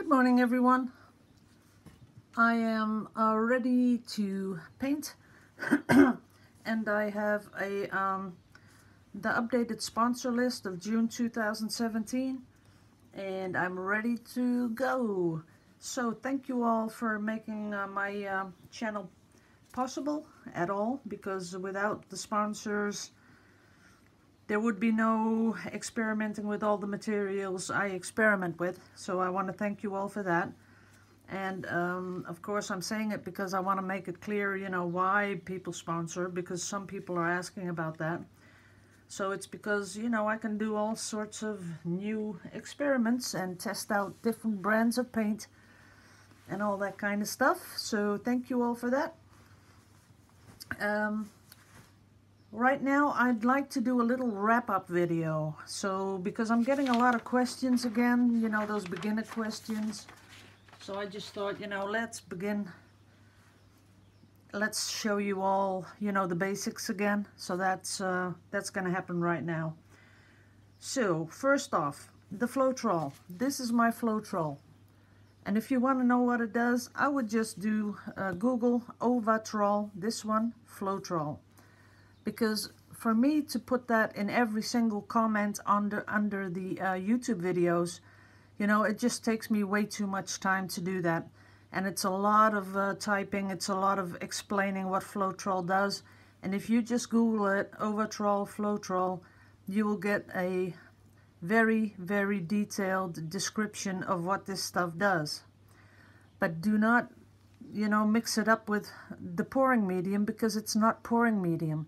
Good morning, everyone. I am ready to paint and I have the updated sponsor list of June 2017 and I'm ready to go. So thank you all for making my channel possible at all, because without the sponsors there would be no experimenting with all the materials I experiment with. So I want to thank you all for that. And of course I'm saying it because I want to make it clear, you know, why people sponsor, because some people are asking about that. So it's because, you know, I can do all sorts of new experiments and test out different brands of paint and all that kind of stuff. So thank you all for that. Right now I'd like to do a little wrap-up video. So because I'm getting a lot of questions again, you know, those beginner questions. So I just thought, you know, let's begin. Let's show you all, you know, the basics again. So that's going to happen right now. So first off, the Floetrol. This is my Floetrol. And if you want to know what it does, I would just do Google Ovatrol, this one, Floetrol. Because for me to put that in every single comment under the YouTube videos, you know, it just takes me way too much time to do that. And it's a lot of typing, it's a lot of explaining what Floetrol does. And if you just Google it, Ovatrol, Floetrol, you will get a very, very detailed description of what this stuff does. But do not, you know, mix it up with the pouring medium, because it's not pouring medium.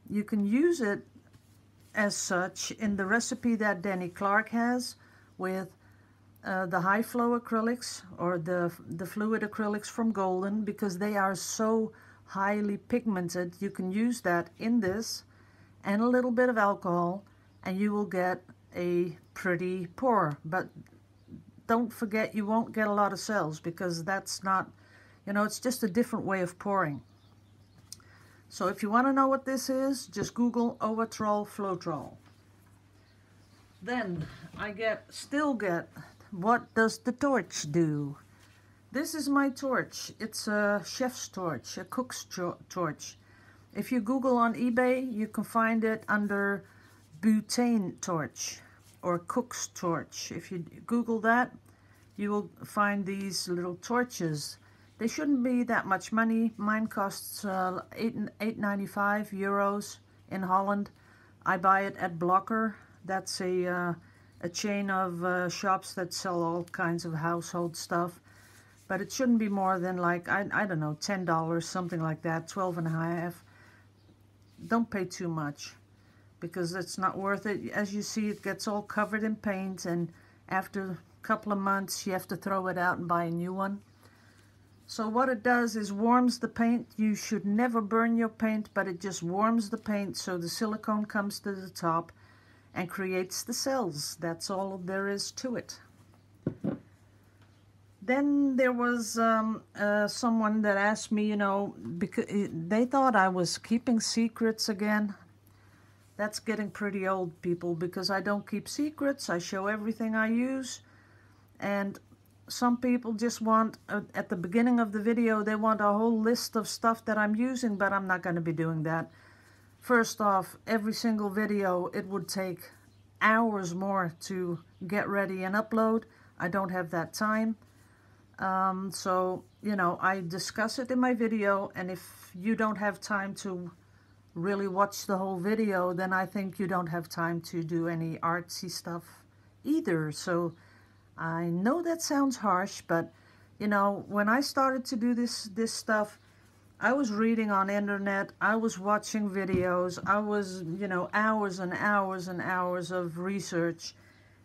You can use it as such in the recipe that Danny Clark has with the high flow acrylics, or the fluid acrylics from Golden, because they are so highly pigmented. You can use that in this and a little bit of alcohol and you will get a pretty pour. But don't forget, you won't get a lot of cells, because that's not, you know, it's just a different way of pouring. So if you want to know what this is, just Google Ovatrol, Floetrol. Then I still get, what does the torch do? This is my torch. It's a chef's torch, a cook's torch. If you Google on eBay, you can find it under butane torch or cook's torch. If you Google that, you will find these little torches. They shouldn't be that much money. Mine costs €8.95 euros in Holland. I buy it at Blokker. That's a chain of shops that sell all kinds of household stuff. But it shouldn't be more than, like, I don't know, $10, something like that, 12.5. Don't pay too much, because it's not worth it. As you see, it gets all covered in paint, and after a couple of months you have to throw it out and buy a new one. So what it does is warms the paint. You should never burn your paint, but it just warms the paint so the silicone comes to the top and creates the cells. That's all there is to it. Then there was someone that asked me, you know, because they thought I was keeping secrets again. That's getting pretty old, people, because I don't keep secrets. I show everything I use. And some people just want, at the beginning of the video, they want a whole list of stuff that I'm using, but I'm not going to be doing that. First off, every single video, it would take hours more to get ready and upload. I don't have that time. So, you know, I discuss it in my video, and if you don't have time to really watch the whole video, then I think you don't have time to do any artsy stuff either. So I know that sounds harsh, but, you know, when I started to do this stuff, I was reading on internet, I was watching videos, I was, you know, hours and hours and hours of research,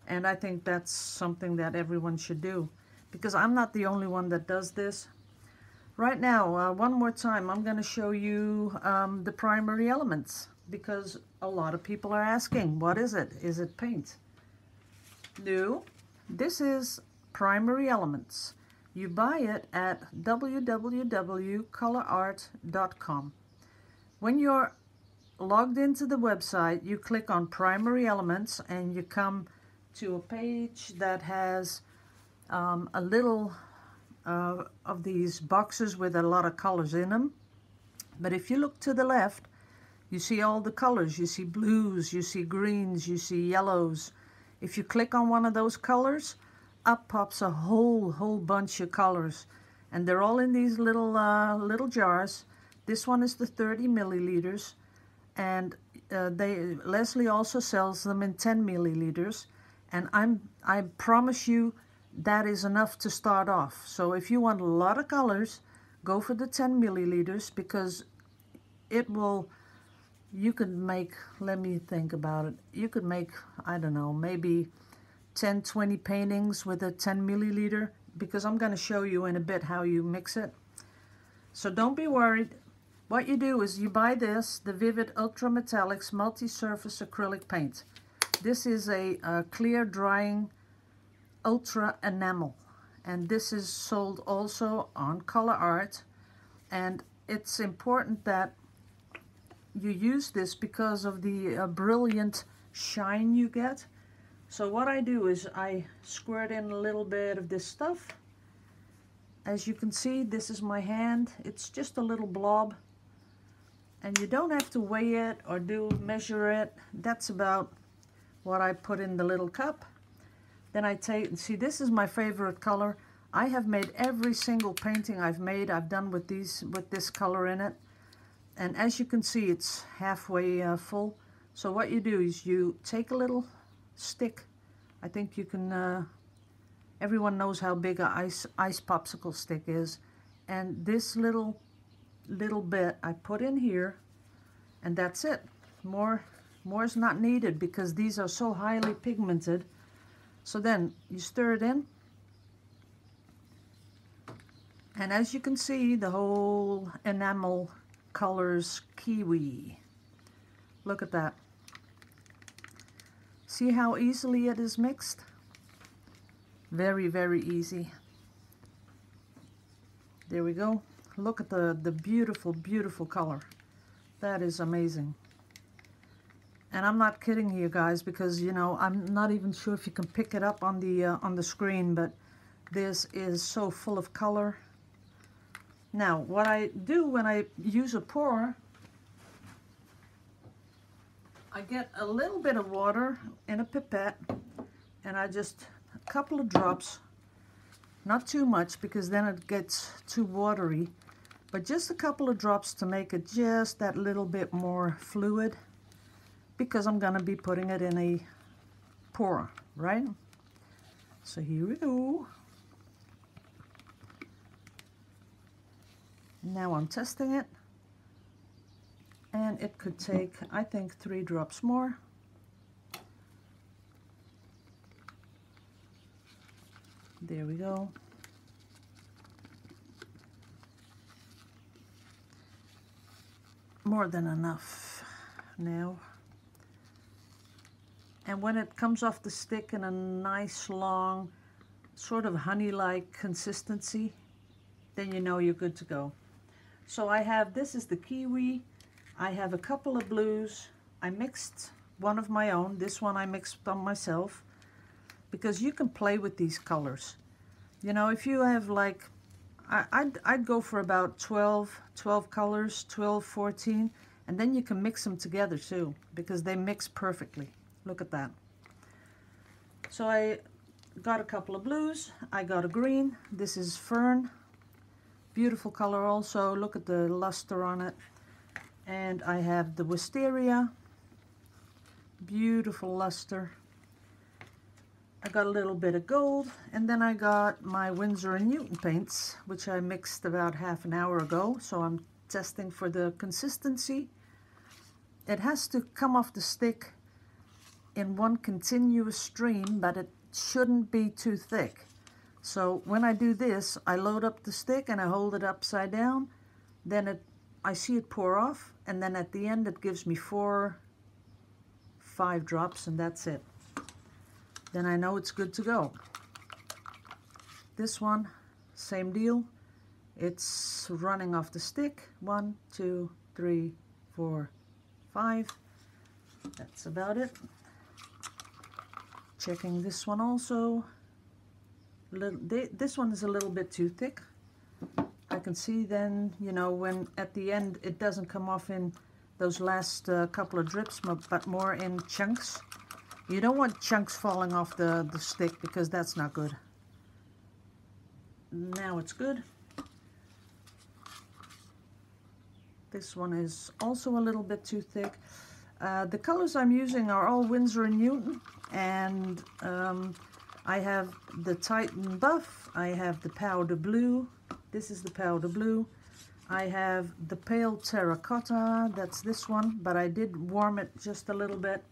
and I think that's something that everyone should do, because I'm not the only one that does this. Right now, one more time, I'm going to show you the primary elements, because a lot of people are asking, what is it? Is it paint? No, this is primary elements. You buy it at www.colorart.com. When you're logged into the website, you click on primary elements and you come to a page that has a little of these boxes with a lot of colors in them. But if you look to the left, you see all the colors. You see blues, you see greens, you see yellows. If you click on one of those colors, up pops a whole bunch of colors. And they're all in these little jars. This one is the 30 milliliters. And Leslie also sells them in 10 milliliters. And I promise you that is enough to start off. So if you want a lot of colors, go for the 10 milliliters, because it will, you could make, let me think about it, you could make, I don't know, maybe 10, 20 paintings with a 10 milliliter, because I'm going to show you in a bit how you mix it. So don't be worried. What you do is you buy this, the Vivid Ultra Metallics Multi-Surface Acrylic Paint. This is a clear drying ultra enamel, and this is sold also on Color Art. And it's important that you use this because of the brilliant shine you get. So what I do is I squirt in a little bit of this stuff. As you can see, this is my hand. It's just a little blob, and you don't have to weigh it or measure it. That's about what I put in the little cup. Then I take, see, this is my favorite color. I have made every single painting I've done with this color in it. And as you can see, it's halfway full. So what you do is you take a little stick. I think you can, everyone knows how big a ice popsicle stick is. And this little bit I put in here, and that's it. More is not needed because these are so highly pigmented. So then you stir it in, and as you can see, the whole enamel colors kiwi. Look at that. See how easily it is mixed? Very, very easy. There we go. Look at the beautiful, beautiful color. That is amazing. And I'm not kidding you guys, because you know, I'm not even sure if you can pick it up on the screen, but this is so full of color. Now what I do when I use a pour, I get a little bit of water in a pipette, and I just, a couple of drops, not too much because then it gets too watery, but just a couple of drops to make it just that little bit more fluid, because I'm gonna be putting it in a pour, right? So here we go. Now I'm testing it, and it could take, I think, 3 drops more. There we go. More than enough now. And when it comes off the stick in a nice long, sort of honey-like consistency, then you know you're good to go. So I have, this is the kiwi. I have a couple of blues. I mixed one of my own. This one I mixed on myself, because you can play with these colors. You know, if you have like, I'd go for about 12 colors, 12, 14, and then you can mix them together too, because they mix perfectly. Look at that. So I got a couple of blues. I got a green. This is Fern. Beautiful color also. Look at the luster on it. And I have the Wisteria. Beautiful luster. I got a little bit of gold. And then I got my Winsor & Newton paints, which I mixed about half an hour ago. So I'm testing for the consistency. It has to come off the stick in one continuous stream, but it shouldn't be too thick. So when I do this, I load up the stick and I hold it upside down. Then I see it pour off, and then at the end it gives me 4, 5 drops, and that's it. Then I know it's good to go. This one, same deal. It's running off the stick. 1, 2, 3, 4, 5. That's about it. Checking this one also. This one is a little bit too thick. I can see then, you know, when at the end it doesn't come off in those last couple of drips, but more in chunks. You don't want chunks falling off the stick because that's not good. Now it's good. This one is also a little bit too thick. The colors I'm using are all Winsor & Newton, and I have the Titan Buff, I have the Powder Blue, this is the Powder Blue, I have the Pale Terracotta, that's this one, but I did warm it just a little bit,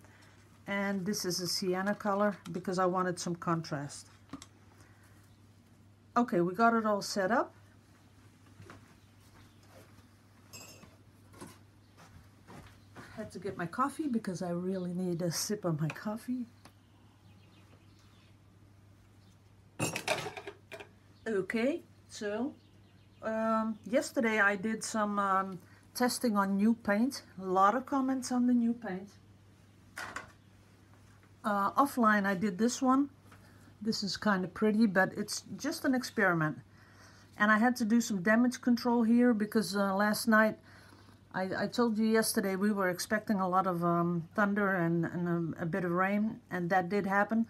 and this is a sienna color because I wanted some contrast. Okay, we got it all set up. Had to get my coffee because I really need a sip of my coffee. Okay, so yesterday I did some testing on new paint. A lot of comments on the new paint. Offline I did this one. This is kind of pretty, but it's just an experiment. And I had to do some damage control here because last night, I told you yesterday we were expecting a lot of thunder and a bit of rain, and that did happen.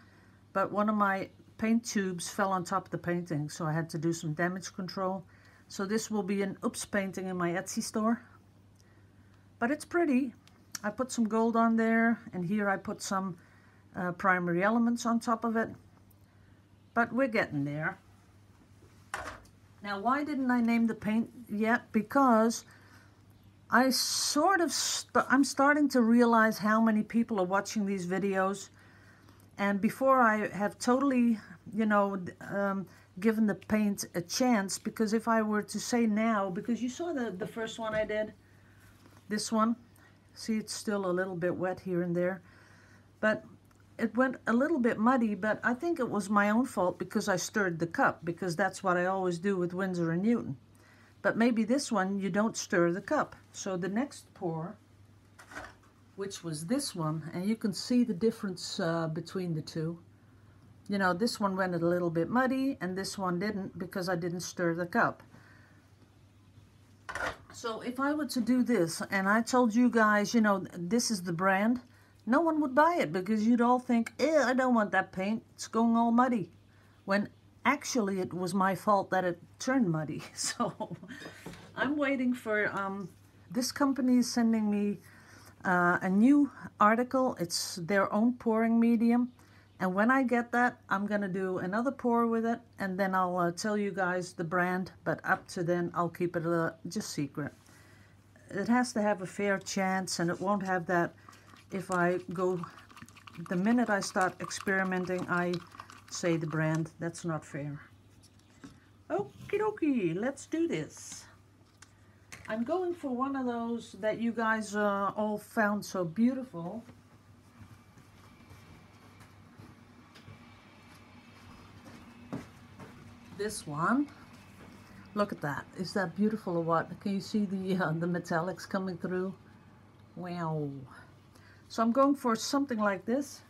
But one of my paint tubes fell on top of the painting, so I had to do some damage control. So this will be an oops painting in my Etsy store. But it's pretty. I put some gold on there, and here I put some primary elements on top of it. But we're getting there. Now, why didn't I name the paint yet? Because I'm starting to realize how many people are watching these videos, and before I have totally, you know, given the paint a chance, because if I were to say now, because you saw the first one I did, this one, see it's still a little bit wet here and there, but it went a little bit muddy, but I think it was my own fault because I stirred the cup, because that's what I always do with Winsor & Newton. But maybe this one, you don't stir the cup. So the next pour, which was this one, and you can see the difference between the two. You know, this one went a little bit muddy, and this one didn't because I didn't stir the cup. So if I were to do this, and I told you guys, you know, this is the brand, no one would buy it because you'd all think, I don't want that paint, it's going all muddy. When actually, it was my fault that it turned muddy. So I'm waiting for, this company is sending me a new article. It's their own pouring medium. And when I get that, I'm going to do another pour with it. And then I'll tell you guys the brand. But up to then, I'll keep it just secret. It has to have a fair chance, and it won't have that if I go, the minute I start experimenting, I say the brand. That's not fair. Okie dokie, let's do this. I'm going for one of those that you guys all found so beautiful. This one. Look at that. Is that beautiful or what? Can you see the metallics coming through? Wow. So I'm going for something like this,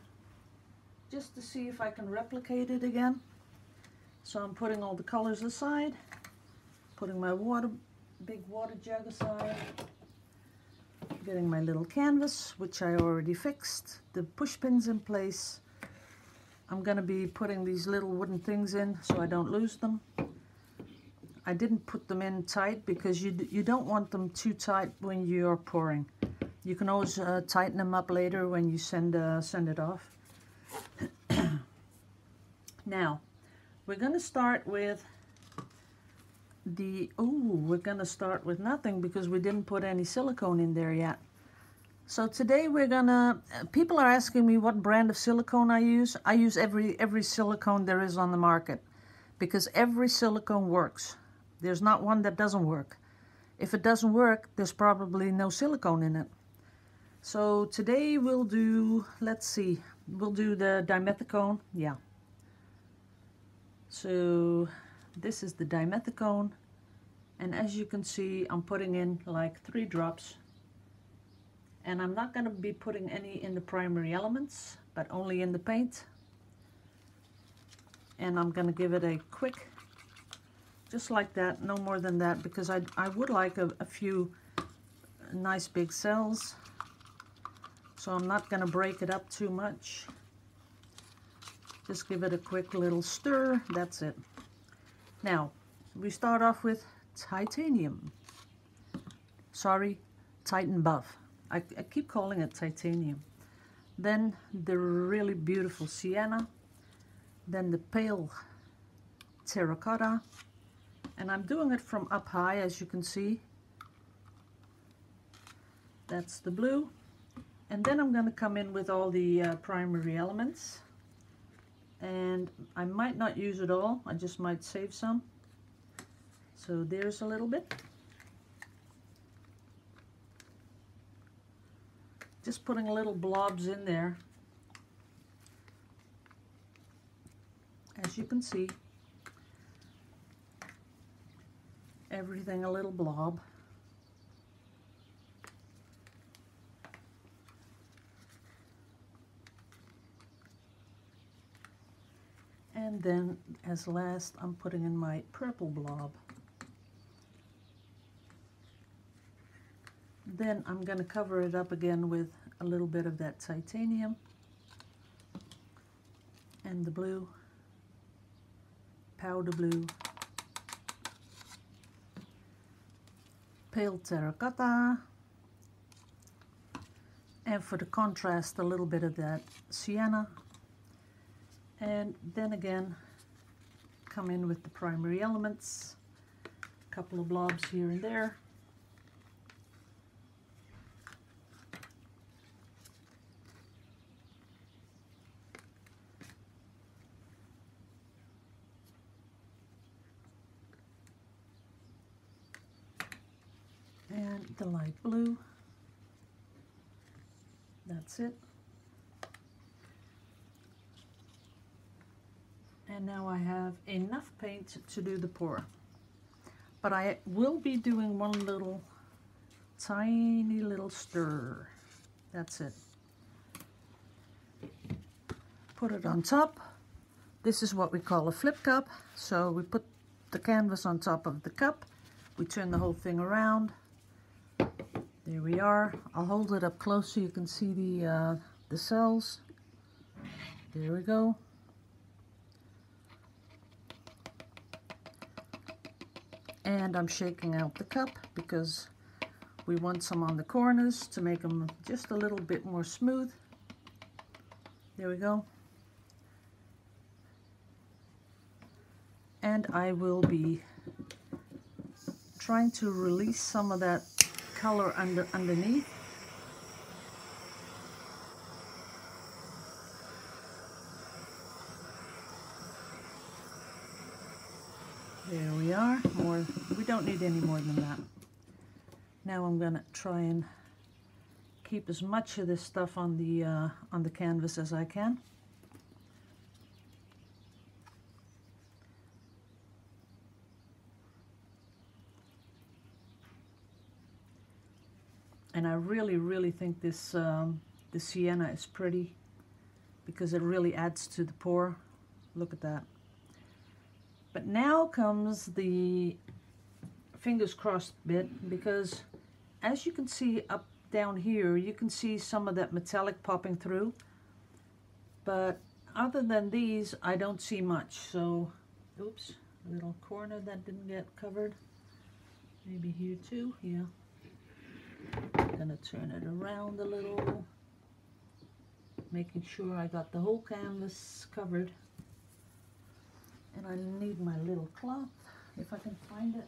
just to see if I can replicate it again. So I'm putting all the colors aside, putting my big water jug aside, getting my little canvas, which I already fixed, the push pins in place. I'm going to be putting these little wooden things in so I don't lose them. I didn't put them in tight because you don't want them too tight when you're pouring. You can always tighten them up later when you send it off. Now, we're going to start with we're going to start with nothing because we didn't put any silicone in there yet. So today we're going to, people are asking me what brand of silicone I use. I use every silicone there is on the market because every silicone works. There's not one that doesn't work. If it doesn't work, there's probably no silicone in it. So today we'll do, let's see, we'll do the dimethicone, yeah. So this is the dimethicone, and as you can see, I'm putting in like 3 drops. And I'm not going to be putting any in the primary elements, but only in the paint. and I'm going to give it a quick, just like that, no more than that, because I would like a few nice big cells, so I'm not going to break it up too much. Just give it a quick little stir. That's it. Now we start off with titanium. Sorry, Titan Buff. I keep calling it titanium. Then the really beautiful sienna. Then the pale terracotta. And I'm doing it from up high, as you can see. That's the blue. And then I'm going to come in with all the primary elements. And I might not use it all. I just might save some. So there's a little bit. Just putting little blobs in there. As you can see, everything a little blob. And then as last, I'm putting in my purple blob. Then I'm going to cover it up again with a little bit of that titanium and the blue, powder blue, pale terracotta, and for the contrast a little bit of that sienna, and then again come in with the primary elements, a couple of blobs here and there. And the light blue. That's it. And now I have enough paint to do the pour. But I will be doing one little tiny little stir. That's it. Put it on top. This is what we call a flip cup. So we put the canvas on top of the cup. We turn the whole thing around. There we are. I'll hold it up close so you can see the cells. There we go. And I'm shaking out the cup because we want some on the corners to make them just a little bit more smooth. There we go. And I will be trying to release some of that color underneath. There we are. More. We don't need any more than that. Now I'm going to try and keep as much of this stuff on the canvas as I can. And I really think this the sienna is pretty because it really adds to the pour. Look at that. But now comes the fingers crossed bit, because as you can see up down here, you can see some of that metallic popping through. But other than these, I don't see much. So, oops, a little corner that didn't get covered. Maybe here too, yeah. Gonna turn it around a little, making sure I got the whole canvas covered. And I need my little cloth, if I can find it.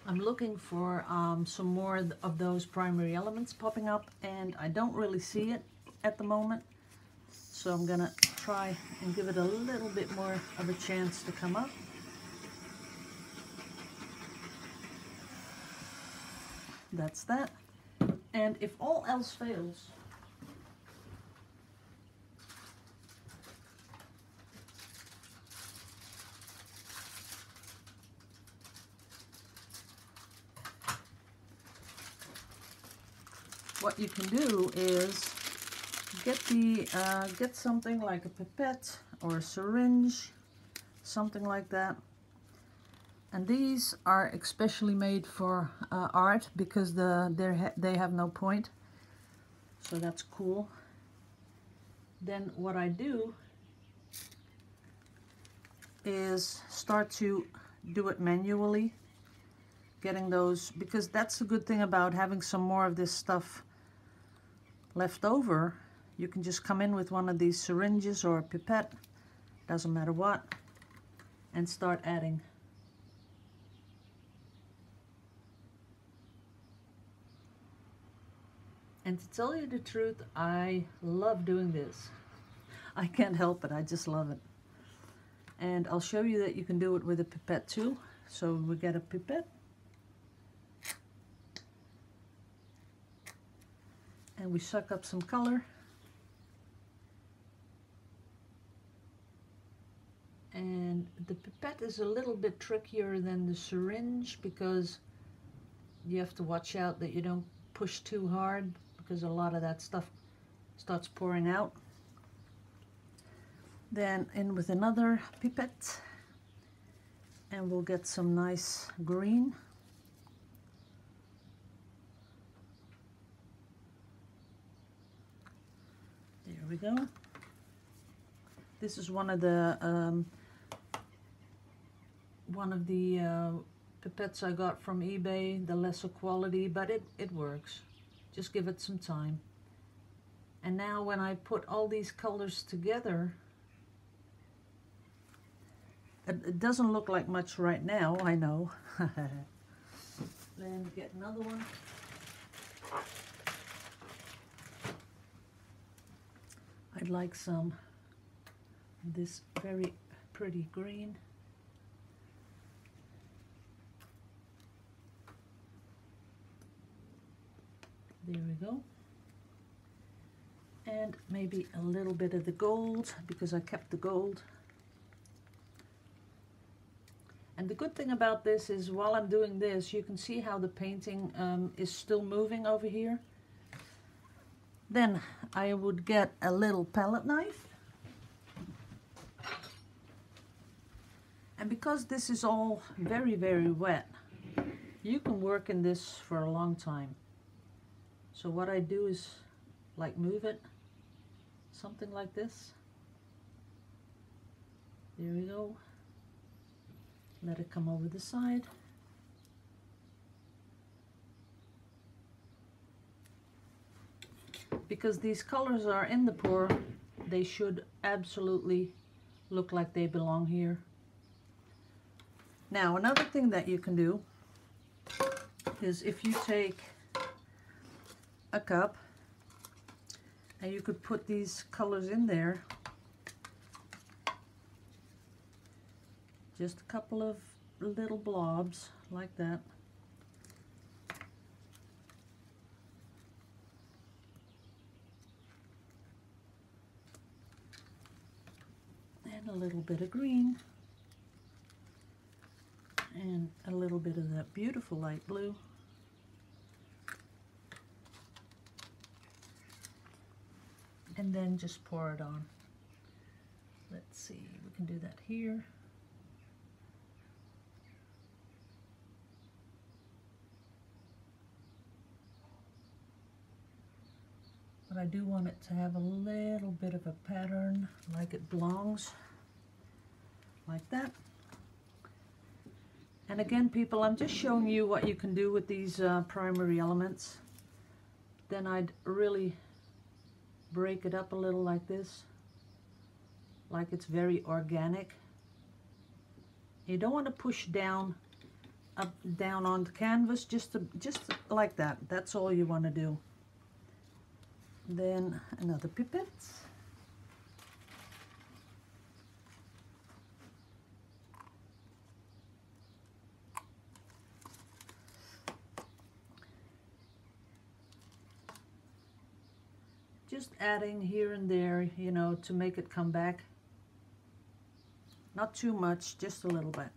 I'm looking for some more of those primary elements popping up, and I don't really see it at the moment. So I'm gonna try and give it a little bit more of a chance to come up. That's that. And if all else fails, what you can do is get something like a pipette or a syringe, something like that. And these are especially made for art because they have no point. So that's cool. Then what I do is start to do it manually, getting those, because that's the good thing about having some more of this stuff left over. You can just come in with one of these syringes or a pipette, doesn't matter what, and start adding. And to tell you the truth, I love doing this. I can't help it, I just love it. And I'll show you that you can do it with a pipette too. So we get a pipette. And we suck up some color. And the pipette is a little bit trickier than the syringe because you have to watch out that you don't push too hard, because a lot of that stuff starts pouring out. Then in with another pipette, and we'll get some nice green. There we go. This is one of the pipettes I got from eBay, the lesser quality, but it works. Just give it some time. And now when I put all these colors together, it doesn't look like much right now, I know. Then get another one. I'd like some of this very pretty green. There we go. And maybe a little bit of the gold, because I kept the gold. And the good thing about this is while I'm doing this, you can see how the painting is still moving over here. Then I would get a little palette knife. And because this is all very, very wet, you can work in this for a long time. So what I do is like move it, something like this. There we go. Let it come over the side. Because these colors are in the pour, they should absolutely look like they belong here. Now, another thing that you can do is if you take a cup and you could put these colors in there, just a couple of little blobs like that. And a little bit of green. And a little bit of that beautiful light blue. And then just pour it on. Let's see, we can do that here. But I do want it to have a little bit of a pattern, like it belongs, like that. And again, people, I'm just showing you what you can do with these primary elements. Then I'd really break it up a little like this, like it's very organic. You don't want to push down on the canvas, just like that. That's all you want to do. Then another pipette. Just adding here and there, you know, to make it come back. Not too much, just a little bit.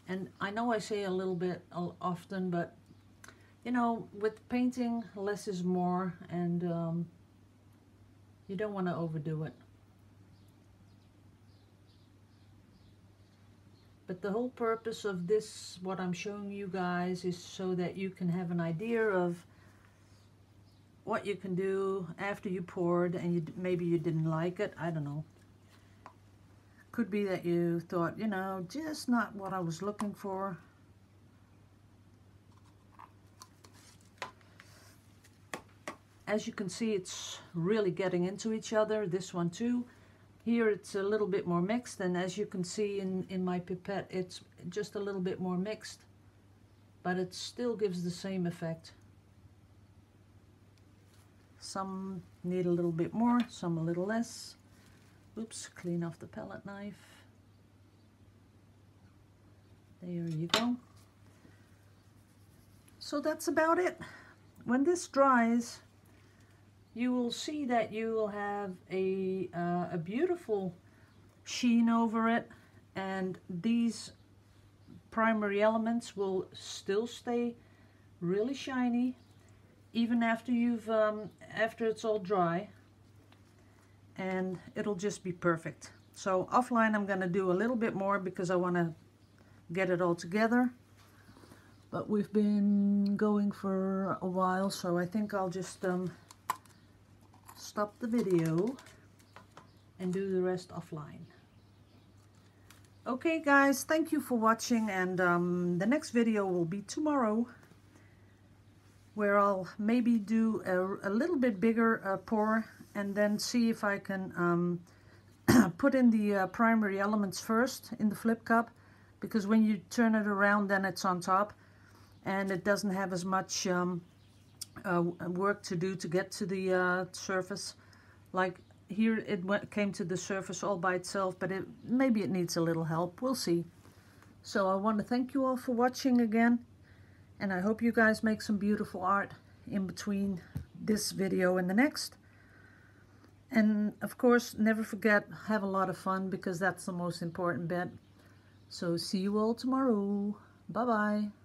And I know I say a little bit often, but you know, with painting, less is more, and you don't want to overdo it. But the whole purpose of this, what I'm showing you guys, is so that you can have an idea of what you can do after you poured and maybe you didn't like it. I don't know. Could be that you thought, you know, just not what I was looking for. As you can see, it's really getting into each other, this one too. Here it's a little bit more mixed, and as you can see in my pipette, it's just a little bit more mixed, but it still gives the same effect. Some need a little bit more, some a little less. Oops, clean off the palette knife. There you go. So that's about it. When this dries, you will see that you will have a beautiful sheen over it, and these primary elements will still stay really shiny even after you've after it's all dry, and it'll just be perfect. So offline I'm going to do a little bit more because I want to get it all together, but we've been going for a while, so I think I'll just stop the video and do the rest offline. Okay guys, thank you for watching, and the next video will be tomorrow, where I'll maybe do a little bit bigger pour, and then see if I can put in the primary elements first in the flip cup, because when you turn it around then it's on top and it doesn't have as much work to do to get to the surface. Like here it came to the surface all by itself, but maybe it needs a little help. We'll see. So I want to thank you all for watching again, and I hope you guys make some beautiful art in between this video and the next. And of course, never forget, have a lot of fun, because that's the most important bit. So see you all tomorrow. Bye bye.